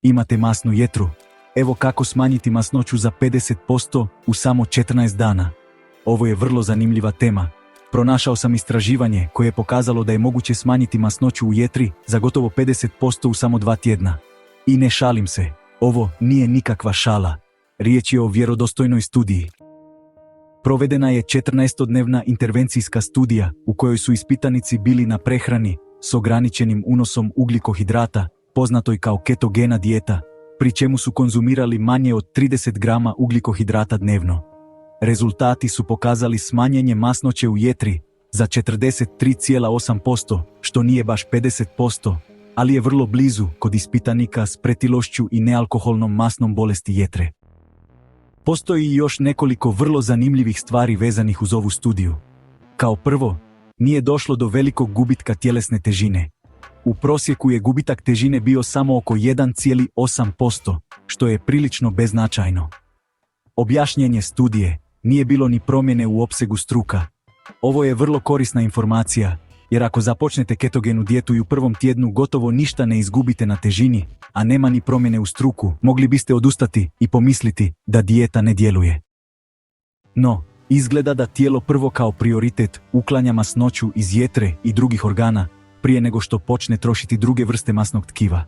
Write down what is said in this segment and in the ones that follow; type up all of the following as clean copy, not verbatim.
Imate masnu jetru. Evo kako smanjiti masnoću za 50% u samo 14 dana. Ovo je vrlo zanimljiva tema. Pronašao sam istraživanje koje je pokazalo da je moguće smanjiti masnoću u jetri za gotovo 50% u samo 2 tjedna. I ne šalim se, ovo nije nikakva šala. Riječ je o vjerodostojnoj studiji. Provedena je 14-dnevna intervencijska studija u kojoj su ispitanici bili na prehrani s ograničenim unosom ugljikohidrata, poznatoj kao ketogena dijeta, pri čemu su konzumirali manje od 30 grama ugljikohidrata dnevno. Rezultati su pokazali smanjenje masnoće u jetri za 43,8%, što nije baš 50%, ali je vrlo blizu kod ispitanika s pretilošću i nealkoholnom masnom bolesti jetre. Postoji još nekoliko vrlo zanimljivih stvari vezanih uz ovu studiju. Kao prvo, nije došlo do velikog gubitka tjelesne težine. U prosjeku je gubitak težine bio samo oko 1,8%, što je prilično beznačajno. Objašnjenje studije: nije bilo ni promjene u opsegu struka. Ovo je vrlo korisna informacija, jer ako započnete ketogenu dijetu i u prvom tjednu gotovo ništa ne izgubite na težini, a nema ni promjene u struku, mogli biste odustati i pomisliti da dijeta ne djeluje. No, izgleda da tijelo prvo kao prioritet uklanja masnoću iz jetre i drugih organa prije nego što počne trošiti druge vrste masnog tkiva.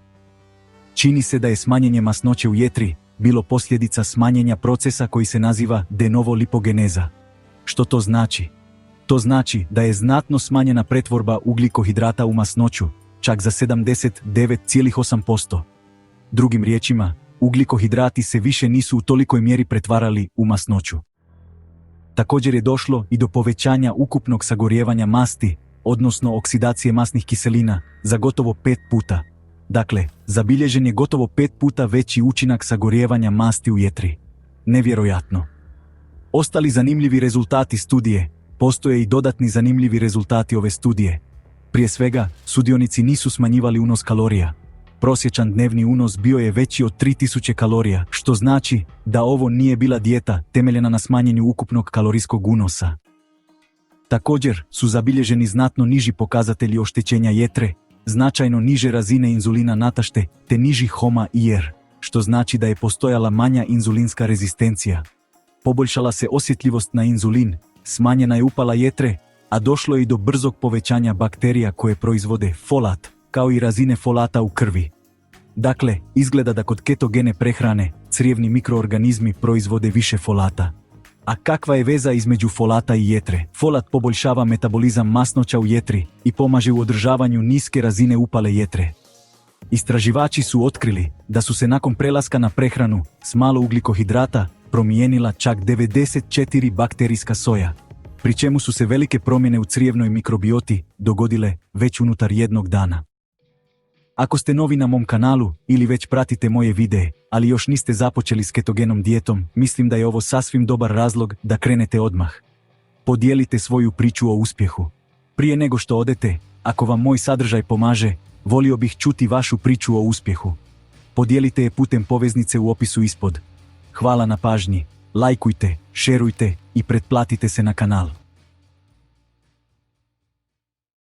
Čini se da je smanjenje masnoće u jetri bilo posljedica smanjenja procesa koji se naziva de novo lipogeneza. Što to znači? To znači da je znatno smanjena pretvorba ugljikohidrata u masnoću, čak za 79,8%. Drugim riječima, ugljikohidrati se više nisu u tolikoj mjeri pretvarali u masnoću. Također je došlo i do povećanja ukupnog sagorijevanja masti, odnosno oksidacije masnih kiselina, za gotovo 5 puta. Dakle, zabilježen je gotovo 5 puta veći učinak sagorijevanja masti u jetri. Nevjerojatno. Ostali zanimljivi rezultati studije: postoje i dodatni zanimljivi rezultati ove studije. Prije svega, sudionici nisu smanjivali unos kalorija. Prosječan dnevni unos bio je veći od 3000 kalorija, što znači da ovo nije bila dijeta temeljena na smanjenju ukupnog kalorijskog unosa. Također su zabilježeni znatno niži pokazatelji oštećenja jetre, značajno niže razine inzulina natašte te niži HOMA-IR, što znači da je postojala manja inzulinska rezistencija. Poboljšala se osjetljivost na inzulin, smanjena je upala jetre, a došlo je i do brzog povećanja bakterija koje proizvode folat, kao i razine folata u krvi. Dakle, izgleda da kod ketogene prehrane crijevni mikroorganizmi proizvode više folata. A kakva je veza između folata i jetre? Folat poboljšava metabolizam masnoća u jetri i pomaže u održavanju niske razine upale jetre. Istraživači su otkrili da su se nakon prelaska na prehranu s malo ugljikohidrata promijenila čak 94 bakterijska soja, pri čemu su se velike promjene u crijevnoj mikrobioti dogodile već unutar jednog dana. Ako ste novi na mom kanalu ili već pratite moje videe, ali još niste započeli s ketogenom dijetom, mislim da je ovo sasvim dobar razlog da krenete odmah. Podijelite svoju priču o uspjehu. Prije nego što odete, ako vam moj sadržaj pomaže, volio bih čuti vašu priču o uspjehu. Podijelite je putem poveznice u opisu ispod. Hvala na pažnji, lajkujte, šerujte i pretplatite se na kanal.